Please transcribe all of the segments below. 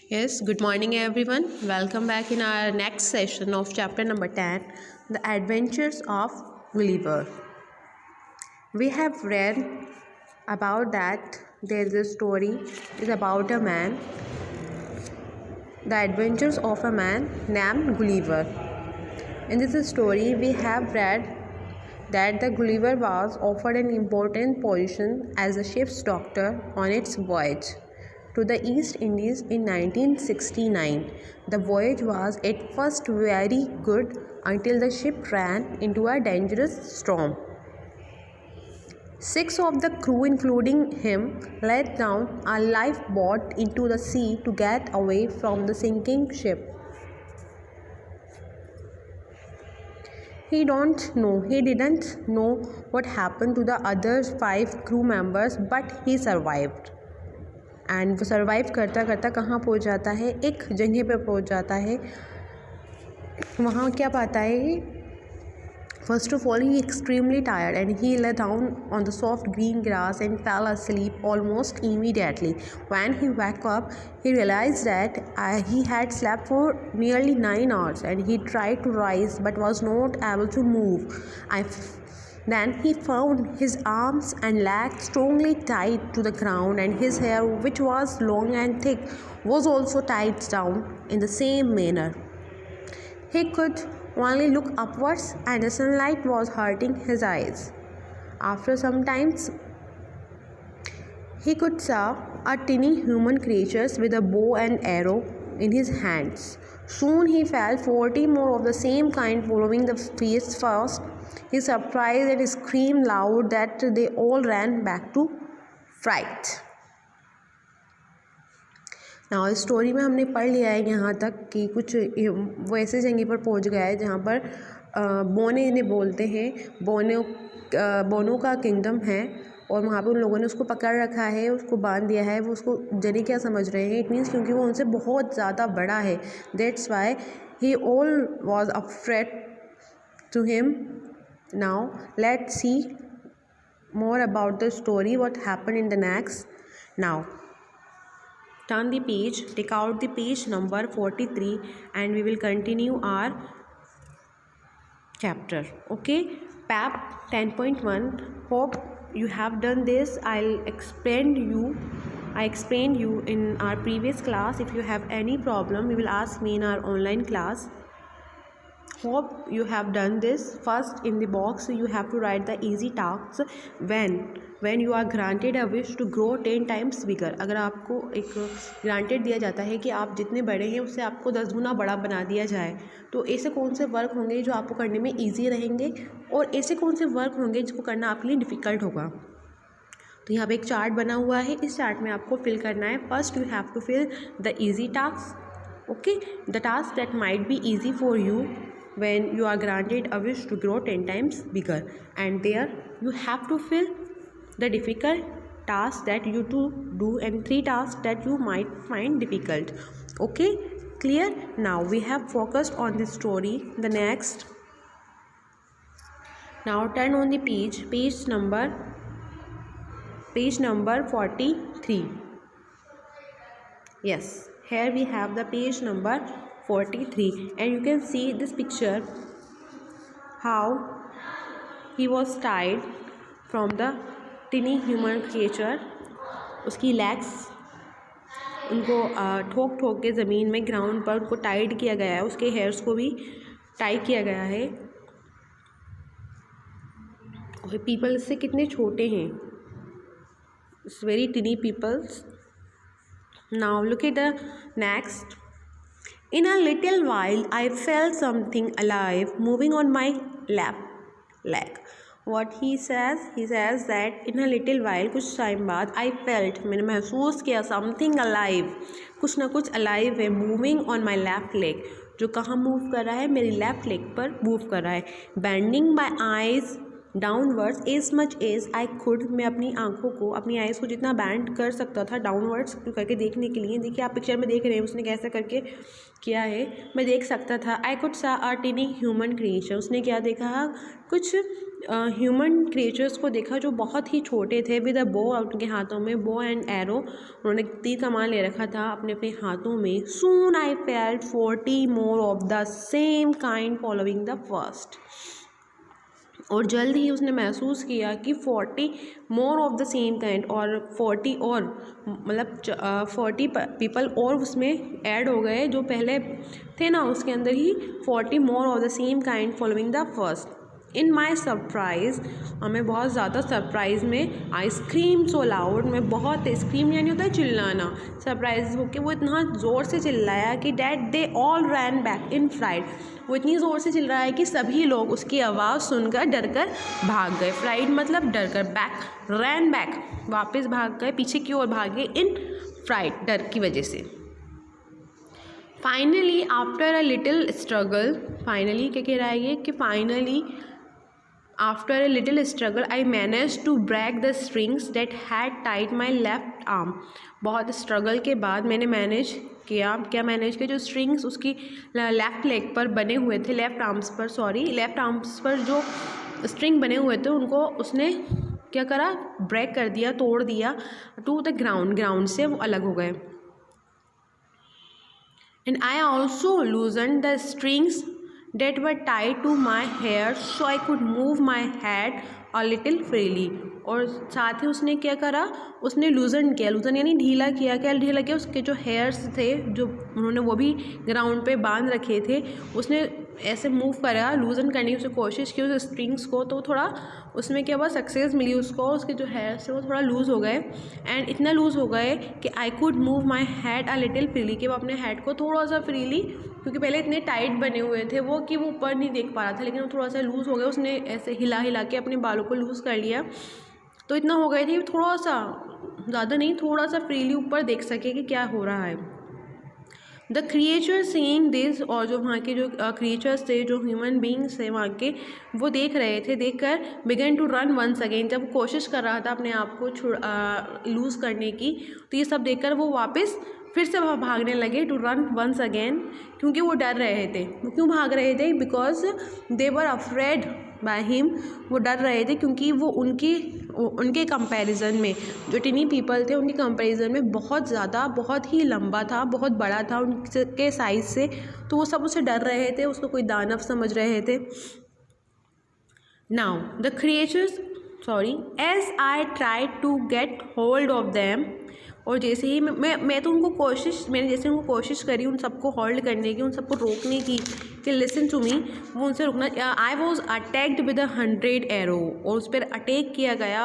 Yes, good morning everyone. Welcome back in our next session of chapter number 10, The Adventures of Gulliver. We have read about that there is a story is about a man, the adventures of a man named Gulliver. In this story, we have read that the Gulliver was offered an important position as a ship's doctor on its voyage to the East Indies in 1969. The voyage was at first very good until the ship ran into a dangerous storm. 6 of the crew, including him, let down a lifeboat into the sea to get away from the sinking ship. He didn't know what happened to the other 5 crew members, but he survived. And वो survive करता करता कहाँ पहुँच जाता है, एक जगह पे पहुँच जाता है. वहाँ क्या पाता है, first of all he extremely tired and he lay down on the soft green grass and fell asleep almost immediately. When he woke up, he realized that he had slept for nearly 9 hours and he tried to rise but was not able to move. Then he found his arms and legs strongly tied to the ground, and his hair, which was long and thick, was also tied down in the same manner. He could only look upwards, and the sunlight was hurting his eyes. After some time, he could see a tiny human creature with a bow and arrow in his hands. Soon he felt 40 more of the same kind following the feast first. He surprised and screamed loud that they all ran back to fright. Now इस story में हमने पढ़ लिया है यहाँ तक कि कुछ वो ऐसे जगह पर पहुँच गया है जहाँ पर बोने इन्हें बोलते हैं. बोनों का किंगडम है और वहाँ पे उन लोगों ने उसको पकड़ रखा है, उसको बांध दिया है. वो उसको जने क्या समझ रहे हैं, इट मीन्स क्योंकि वो उनसे बहुत ज़्यादा बड़ा है. That's why he all was afraid to him. Now let's see more about the story, what happened in the next. Now turn the page, take out the page number 43 and we will continue our chapter. Okay, PAP 10.1. Hope you have done this. I explained you in our previous class. If you have any problem, you will ask me in our online class. Hope you have done this. First, in the box you have to write the easy tasks. When you are granted a wish to grow 10 times bigger. अगर आपको एक granted दिया जाता है कि आप जितने बड़े हैं उससे आपको 10 गुना बड़ा बना दिया जाए, तो ऐसे कौन से वर्क होंगे जो आपको करने में ईजी रहेंगे और ऐसे कौन से वर्क होंगे जिसको करना आपके लिए डिफ़िकल्ट होगा. तो यहाँ पे एक चार्ट बना हुआ है, इस चार्ट में आपको फिल करना है. First you have to fill the easy task. Okay, the task that might be easy for you when you are granted a wish to grow 10 times bigger, and there you have to fill the difficult tasks that you to do and 3 tasks that you might find difficult. Okay, clear? Now we have focused on this story. The next, now turn on the page number 43. Yes, here we have the page number 43 and you can see this picture how he was tied from the tiny human creature. उसकी legs उनको ठोक ठोक के ज़मीन में ground पर उनको Tide किया गया है, उसके हेयर्स को भी टाई किया गया है. और पीपल इससे कितने छोटे हैं, it's very tiny peoples. Now look at the next. In a little while, I felt something alive moving on my left leg. What he says that in a little while, कुछ time बाद, I felt, मैंने महसूस किया, something alive, कुछ ना कुछ alive है, moving on my left leg, जो कहाँ मूव कर रहा है, मेरी लेफ्ट लेग पर मूव कर रहा है. Bending my eyes downwards as much as I could, मैं अपनी आंखों को, अपनी आइज़ को जितना बैंड कर सकता था डाउनवर्ड्स करके देखने के लिए. देखिए आप पिक्चर में देख रहे हैं उसने कैसे करके किया है, मैं देख सकता था. आई कुड सा अ टिनी ह्यूमन क्रिएचर, उसने क्या देखा, कुछ ह्यूमन क्रिएचर्स को देखा जो बहुत ही छोटे थे, विद अ बो, उनके हाथों में बो एंड एरो, उन्होंने तीर कमान ले रखा था अपने अपने हाथों में. Soon I felt 40 more of the same kind following the first. और जल्द ही उसने महसूस किया कि 40 more of the same kind, और 40 और मतलब 40 पीपल और उसमें ऐड हो गए जो पहले थे ना, उसके अंदर ही 40 more of the same kind following the first. In my surprise, हमें बहुत ज़्यादा सरप्राइज़ में, आई स्क्रीम सो लाउड, मैं बहुत स्क्रीम यानी होता है चिल्लाना, सरप्राइज होके वो इतना ज़ोर से चिल्लाया कि that they all ran back in fright. वो इतनी ज़ोर से चिल्ला रहा है कि सभी लोग उसकी आवाज़ सुनकर डर कर भाग गए. फ्राइड मतलब डर कर, बैक, रैन बैक, वापस भाग गए, पीछे की ओर भागे, इन फ्राइड, डर की वजह से. Finally after a little struggle, finally क्या कह रहा है ये कि finally after a little struggle I manage to break the strings that had tied my left arm. बहुत स्ट्रगल के बाद मैंने मैनेज किया, क्या मैनेज किया, जो स्ट्रिंग्स उसकी लेफ़्ट लेग पर बने हुए थे, लेफ़्ट आर्म्स पर जो स्ट्रिंग बने हुए थे उनको उसने क्या करा, ब्रेक कर दिया, तोड़ दिया, टू द ग्राउंड से वो अलग हो गए. And I also loosened the strings that were tied to my hair so I could move my head a little freely. और साथ ही उसने क्या करा, उसने लूजन किया, लूजन यानी ढीला किया. क्या ढीला किया, उसके जो हेयर्स थे जो उन्होंने वो भी ग्राउंड पे बांध रखे थे, उसने ऐसे मूव करा, लूजन करने की उसने कोशिश की उस स्ट्रिंग्स को, तो थोड़ा उसमें क्या हुआ, सक्सेस मिली उसको. उसके जो हेयर्स थे वो थोड़ा लूज़ हो गए, एंड इतना लूज़ हो गए कि I could move my head a little freely, कि वो अपने हेड को थोड़ा सा फ्रीली, क्योंकि पहले इतने टाइट बने हुए थे वो कि वो ऊपर नहीं देख पा रहा था, लेकिन वो थोड़ा सा लूज़ हो गया, उसने ऐसे हिला हिला के अपने बालों को लूज़ कर लिया, तो इतना हो गए थे थोड़ा सा, ज़्यादा नहीं, थोड़ा सा फ्रीली ऊपर देख सके कि क्या हो रहा है. द क्रिएचर सीइंग दिस, और जो वहाँ के जो क्रिएचर्स थे, जो ह्यूमन बींग्स थे वहाँ के, वो देख रहे थे, देखकर began to run once again, जब कोशिश कर रहा था अपने आप को लूज़ करने की, तो ये सब देखकर वो वापस फिर से भागने लगे, टू रन वंस अगेन, क्योंकि वो डर रहे थे. वो क्यों भाग रहे थे, because they were afraid by him, वो डर रहे थे क्योंकि वो उनके कंपैरिजन में, जो टिनी पीपल थे उनके कंपैरिजन में बहुत ज़्यादा, बहुत ही लंबा था, बहुत बड़ा था उनके साइज़ से, तो वो सब उससे डर रहे थे, उसको कोई दानव समझ रहे थे. Now the creatures, as I try to get hold of them, और जैसे ही मैं तो मैंने जैसे उनको कोशिश करी उन सबको होल्ड करने की, उन सबको रोकने की, कि लिसन टू मी, वो उनसे रुकना. I was attacked with 100 arrow, और उस पर अटैक किया गया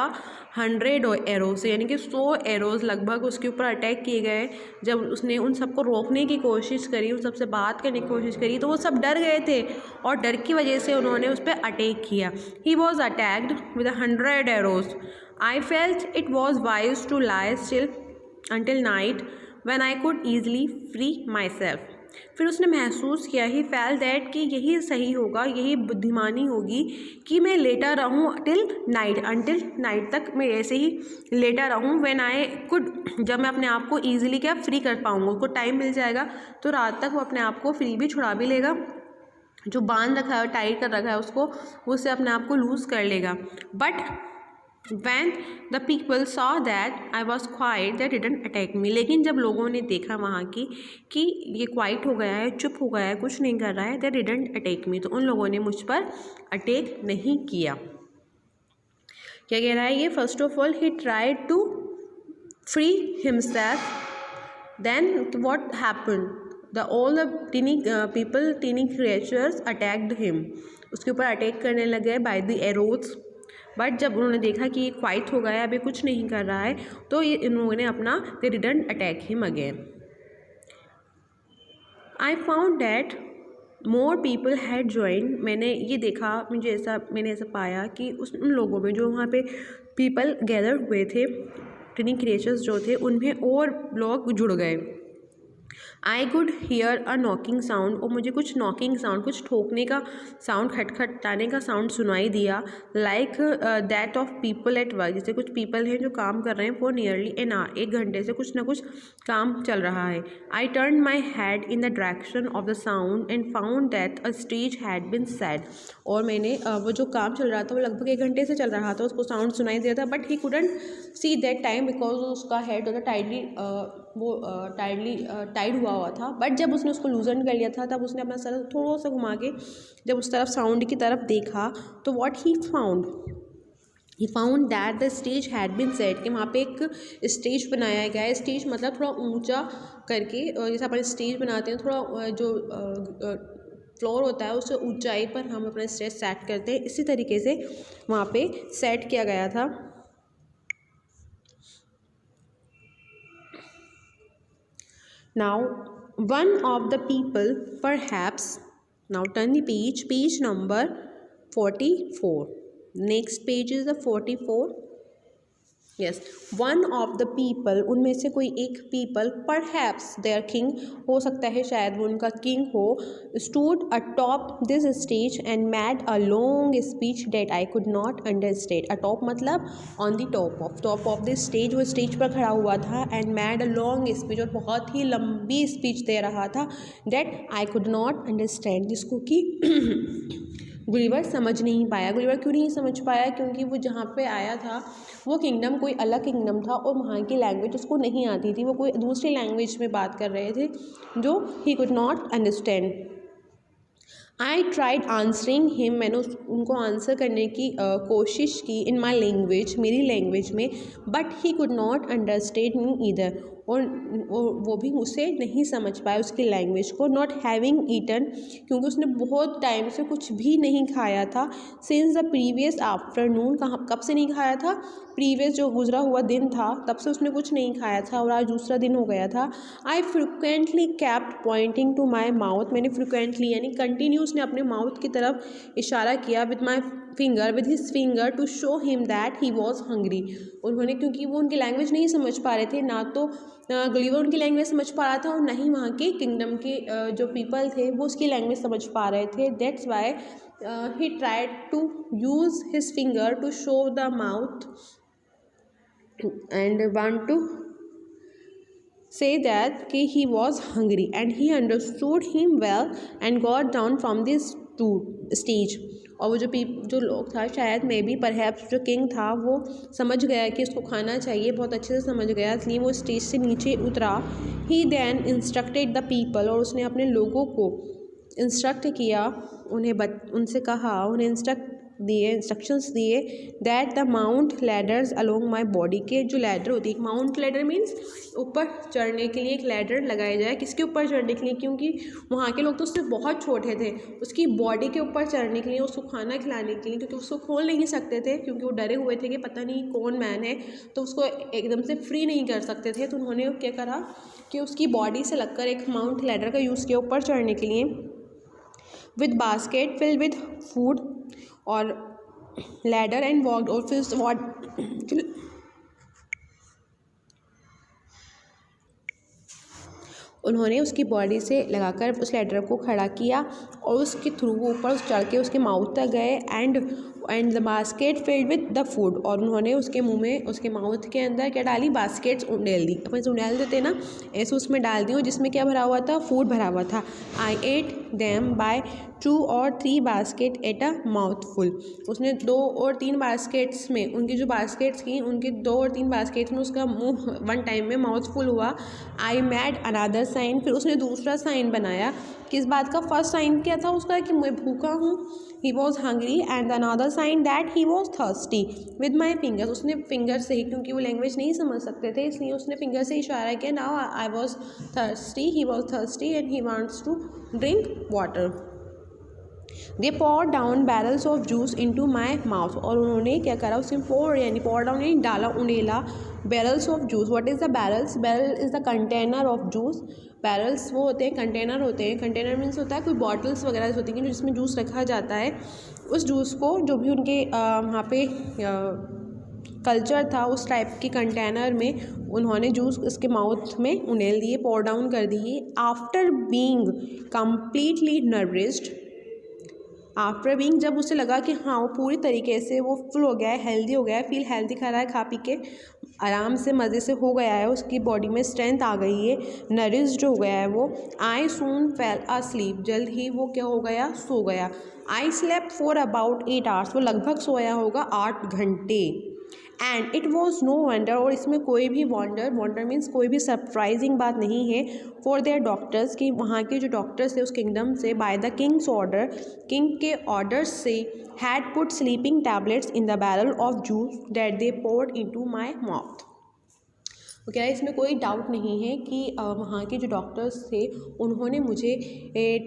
100 एरो से, यानी कि 100 एरोज़ लगभग उसके ऊपर अटैक किए गए. जब उसने उन सबको रोकने की कोशिश करी, उन सबसे बात करने की कोशिश करी, तो वो सब डर गए थे, और डर की वजह से उन्होंने उस पर अटैक किया. He was attacked with 100 arrows. I felt it was wise to lie still until night when I could easily free myself. फिर उसने महसूस किया, ही felt that, कि यही सही होगा, यही बुद्धिमानी होगी कि मैं लेटा रहूँ until night तक मैं ऐसे ही लेटा रहूँ. when I could, जब मैं अपने आप को ईजिली क्या फ्री कर पाऊँगा, उसको टाइम मिल जाएगा तो रात तक वो अपने आप को फ्री भी छुड़ा भी लेगा, जो बांध रखा है, टाइट कर रखा है उसको, उससे अपने आप को लूज़ कर लेगा. But when the people saw that I was quiet, they didn't attack me. लेकिन जब लोगों ने देखा वहाँ की कि ये क्वाइट हो गया है, चुप हो गया है, कुछ नहीं कर रहा है, they didn't attack me, तो उन लोगों ने मुझ पर अटैक नहीं किया. क्या कह रहा है ये, first of all he tried to free himself, then what happened, all the teeny creatures attacked him, उसके ऊपर अटैक करने लगे by the arrows. बट जब उन्होंने देखा कि ये क्वाइट हो गया, अभी कुछ नहीं कर रहा है, तो ये इन लोगों ने अपना they didn't attack him again. I found that more people had join. मैंने ये देखा, मैंने ऐसा पाया कि उन लोगों में जो वहाँ पे पीपल गैदर हुए थे, टिनी क्रिएचर्स जो थे, उनमें और लोग जुड़ गए. I could hear a knocking sound, और मुझे कुछ नॉकिंग साउंड, कुछ ठोकने का साउंड, खटखटाने का साउंड सुनाई दिया, like that of people at work, जैसे कुछ पीपल हैं जो काम कर रहे हैं, फॉर नियरली एन आवर, 1 घंटे से कुछ ना कुछ काम चल रहा है। I turn my head in the direction of the sound and found that a stage had been set, और मैंने वो जो काम चल रहा था वो लगभग 1 घंटे से चल रहा था, उसको साउंड सुनाई दिया था, but he couldn't see that time because उसका हेड होता टाइडली टाइड हुआ था। बट जब उसने उसको लूजन कर लिया था तब उसने अपना सर थोड़ा सा घुमा के जब उस तरफ साउंड की तरफ देखा तो what he found that the stage had been set, कि वहाँ पे एक स्टेज बनाया गया है। स्टेज मतलब थोड़ा ऊंचा करके, जैसे अपन स्टेज बनाते हैं थोड़ा जो फ्लोर होता है उससे ऊंचाई पर हम अपना स्टेज सेट करते हैं, इसी तरीके से वहाँ पे सेट किया गया था। Now, one of the people, perhaps, now turn the page number 44. Next page is the 44. Yes, one of the people, उनमें से कोई एक people, perhaps their king, हो सकता है शायद वो उनका king हो, stood atop this stage and made a long speech that I could not understand. Atop मतलब on the top of the stage, वो stage पर खड़ा हुआ था, and made a long speech, और बहुत ही लंबी speech दे रहा था, that I could not understand, जिसको कि गुलिवर समझ नहीं पाया। गुलिवर क्यों नहीं समझ पाया? क्योंकि वो जहाँ पे आया था वो किंगडम कोई अलग किंगडम था और वहाँ की लैंग्वेज उसको नहीं आती थी, वो कोई दूसरी लैंग्वेज में बात कर रहे थे जो he could not understand. I tried answering him, मैंने उनको आंसर करने की कोशिश की इन माई लैंग्वेज, मेरी लैंग्वेज में, but he could not understand me either, और वो भी मुझसे नहीं समझ पाया उसकी लैंग्वेज को। नॉट हैविंग ईटन, क्योंकि उसने बहुत टाइम से कुछ भी नहीं खाया था। सिंस द प्रीवियस आफ्टरनून, कब से नहीं खाया था? प्रीवियस जो गुजरा हुआ दिन था तब से उसने कुछ नहीं खाया था और आज दूसरा दिन हो गया था। I frequently kept pointing to my mouth, मैंने फ्रिक्वेंटली यानी कंटिन्यूस ने अपने माउथ की तरफ इशारा किया with his finger to show him that he was hungry. उन्होंने, क्योंकि वो उनकी लैंग्वेज नहीं समझ पा रहे थे, ना तो गुलिवर उनकी लैंग्वेज समझ पा रहा था और ना ही वहाँ के किंगडम के जो पीपल थे वो उसकी लैंग्वेज समझ पा रहे थे। That's why he tried to use his finger to show the mouth and want to say that he was hungry, and he understood him well and got down from this stage। और वो जो लोग था, शायद may be perhaps जो king था वो समझ गया कि उसको खाना चाहिए, बहुत अच्छे से समझ गया, इसलिए वो स्टेज से नीचे उतरा। ही देन इंस्ट्रक्टेड द पीपल, और उसने अपने लोगों को इंस्ट्रक्ट किया, उनसे कहा, उन्हें इंस्ट्रक्शंस दिए that the mount ladders along my body, के जो लैडर होती है, माउंट लैडर मीन्स ऊपर चढ़ने के लिए एक लैडर लगाया जाए। किसके ऊपर चढ़ने के लिए? क्योंकि वहाँ के लोग तो उससे बहुत छोटे थे, उसकी बॉडी के ऊपर चढ़ने के लिए, उसको खाना खिलाने के लिए, क्योंकि उसको खोल नहीं सकते थे, क्योंकि वो डरे हुए थे कि पता नहीं कौन मैन है, तो उसको एकदम से फ्री नहीं कर सकते थे। तो उन्होंने क्या करा कि उसकी बॉडी से लगकर एक माउंट लैडर का यूज़ किया ऊपर चढ़ने के लिए, with basket filled with food और लैडर एंड वॉक, और फिर उन्होंने उसकी बॉडी से लगाकर उस लैडर को खड़ा किया और उसके थ्रू वो ऊपर चढ़ के उसके माउथ तक गए, and the basket filled with the food, और उन्होंने उसके मुंह में, उसके माउथ के अंदर क्या डाली? बास्केट्स उंडेल दी, अपन उंडेल देते ना, ऐसे उसमें डाल दी, और जिसमें क्या भरा हुआ था? फूड भरा हुआ था। I ate them by 2 or 3 basket at a mouthful, उसने 2 और 3 बास्केट्स में, उनकी जो बास्केट्स की, उनके 2 और 3 बास्केट्स में उसका मुंह वन टाइम में माउथ फुल हुआ। आई मेड अनदर साइन, फिर उसने दूसरा साइन बनाया। किस बात का? फर्स्ट साइन क्या था उसका? कि मैं भूखा हूँ, he was hungry, and another sign that he was thirsty with my fingers, उसने फिंगर से ही, क्योंकि वो लैंग्वेज नहीं समझ सकते थे इसलिए उसने फिंगर से इशारा किया। Now I was thirsty, he was thirsty and he wants to drink water. They pour down barrels of juice into my mouth, और उन्होंने क्या करा? उसमें पॉर यानी पॉर डाउन यानी डाला, उंडेला, barrels of juice. What is the barrels? Barrel is the container of juice. Barrels वो होते हैं, कंटेनर होते हैं। कंटेनर मीन्स होता है कोई बॉटल्स वगैरह होती हैं जिसमें जूस रखा जाता है। उस जूस को जो भी उनके वहाँ पे कल्चर था उस टाइप के कंटेनर में उन्होंने जूस उसके माउथ में उंडेल दिए, पोर डाउन कर दिए। After being completely nourished, after being जब उसे लगा कि हाँ वो पूरी तरीके से वो फुल हो गया है, हेल्दी हो गया है, फील हेल्दी खा रहा है, खा पी के आराम से मज़े से हो गया है, उसकी बॉडी में स्ट्रेंथ आ गई है, नरिश्ड हो गया है वो। आई सून फेल अस्लीप, जल्द ही वो क्या हो गया, सो गया। I slept for about 8 hours, वो लगभग सोया होगा 8 घंटे। And it was no wonder, और इसमें कोई भी वंडर मीन्स कोई भी सरप्राइजिंग बात नहीं है फॉर देयर डॉक्टर्स, कि वहाँ के जो डॉक्टर्स थे उस किंगडम से, by the king's order, king के ऑर्डर से, had put sleeping tablets in the barrel of juice that they poured into my mouth. तो क्या है, इसमें कोई डाउट नहीं है कि वहाँ के जो डॉक्टर्स थे उन्होंने मुझे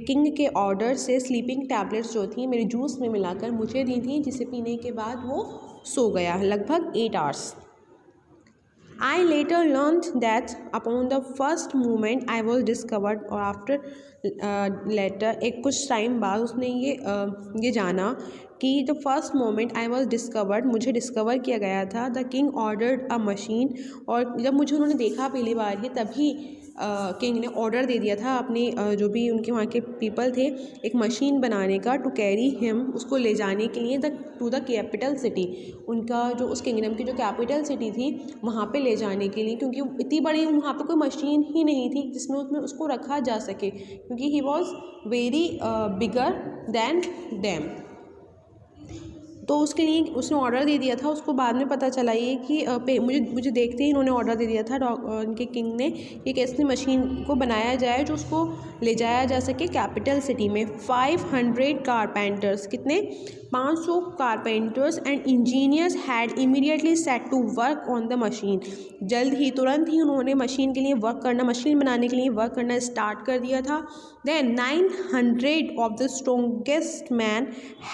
किंग के ऑर्डर से स्लीपिंग टैबलेट्स जो थी मेरे जूस में मिलाकर मुझे दी थी, जिसे पीने के बाद वो सो गया लगभग 8 hours. I later learned that upon the first moment I was discovered, और आफ्टर लेटर एक कुछ टाइम बाद उसने ये जाना कि the first moment I was discovered, मुझे डिस्कवर किया गया था। The king ordered a machine, और जब मुझे उन्होंने देखा पहली बार ही तभी किंग ने ऑर्डर दे दिया था अपने जो भी उनके वहाँ के पीपल थे एक मशीन बनाने का, टू कैरी हिम, उसको ले जाने के लिए टू द कैपिटल सिटी, उनका जो उस किंगडम की जो कैपिटल सिटी थी वहाँ पे ले जाने के लिए, क्योंकि इतनी बड़ी वहाँ पे कोई मशीन ही नहीं थी जिसमें उसको रखा जा सके, क्योंकि he was very bigger than them. तो उसके लिए उसने ऑर्डर दे दिया था। उसको बाद में पता चला ये कि मुझे देखते ही इन्होंने ऑर्डर दे दिया था उनके किंग ने कि कैसे मशीन को बनाया जाए जो उसको ले जाया जा सके कैपिटल सिटी में। 500 कारपेंटर्स, कितने 500 carpenters and engineers had immediately set to work on the machine, जल्द ही तुरंत ही उन्होंने मशीन के लिए वर्क करना, मशीन बनाने के लिए वर्क करना स्टार्ट कर दिया था। Then 900 of the strongest man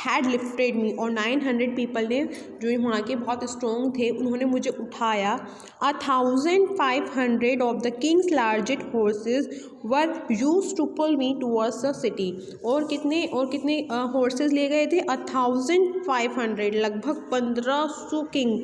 had lifted me, और 900 पीपल ने जो वहाँ के बहुत स्ट्रॉन्ग थे उन्होंने मुझे उठाया। 1500 of the king's largest horses were used to pull me towards the city, और कितने हॉर्सेस ले गए थे 1500, लगभग 1500 किंग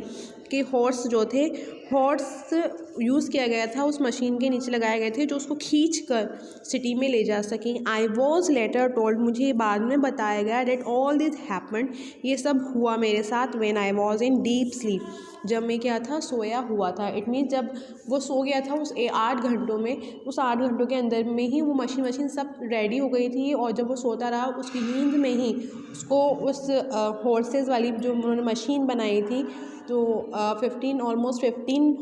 के हॉर्स जो थे, हॉर्स यूज़ किया गया था उस मशीन के नीचे लगाए गए थे जो उसको खींच कर सिटी में ले जा सकें। आई वॉज लेटर टोल्ड, मुझे बाद में बताया गया दैट ऑल दिस हैपेंड, ये सब हुआ मेरे साथ when I was in deep sleep, जब मैं क्या था, सोया हुआ था। इट मीन्स जब वो सो गया था उस 8 घंटों में, उस 8 घंटों के अंदर में ही वो मशीन सब रेडी हो गई थी, और जब वो सोता रहा उसकी नींद में ही उसको उस हॉर्सेस वाली जो उन्होंने मशीन बनाई थी तो 15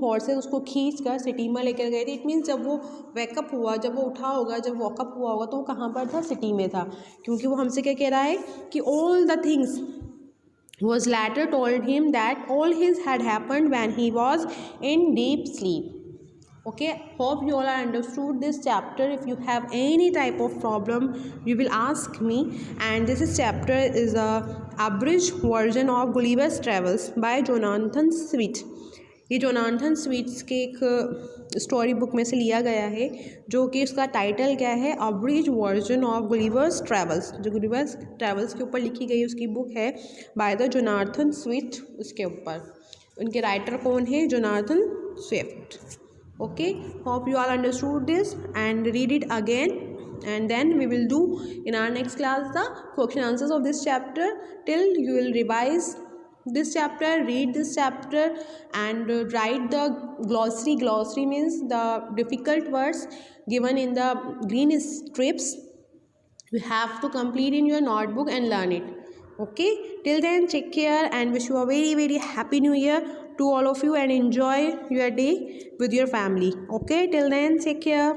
हॉर्सेस उसको खींच कर सिटी में लेकर गए थे। इट मीन्स जब वो वेकअप हुआ, जब वो उठा होगा, जब वॉकअप हुआ होगा तो वो कहाँ पर था, सिटी में था, क्योंकि वो हमसे क्या कह रहा है कि all the things was later told him that all his had happened when he was in deep sleep. Okay, hope you all are understood this chapter. If you have any type of problem you will ask me, and this chapter is a abridged version of Gulliver's Travels by Jonathan Swift. ये Jonathan sweets के एक story book में से लिया गया है, जो कि उसका टाइटल क्या है, abridge version of Gulliver's travels, जो गुलिवर्स ट्रैवल्स के ऊपर लिखी गई उसकी बुक है बाय द जोनाथन स्विफ्ट। उसके ऊपर उनके राइटर कौन है, Jonathan Swift. Okay, hope you all understood this and read it again, and then we will do in our next class the question answers of this chapter. Till you will revise this chapter, read this chapter and write the glossary. Glossary means the difficult words given in the green strips. You have to complete in your notebook and learn it. Okay, till then take care and wish you a very, very happy new year to all of you, and enjoy your day with your family. Okay, till then take care.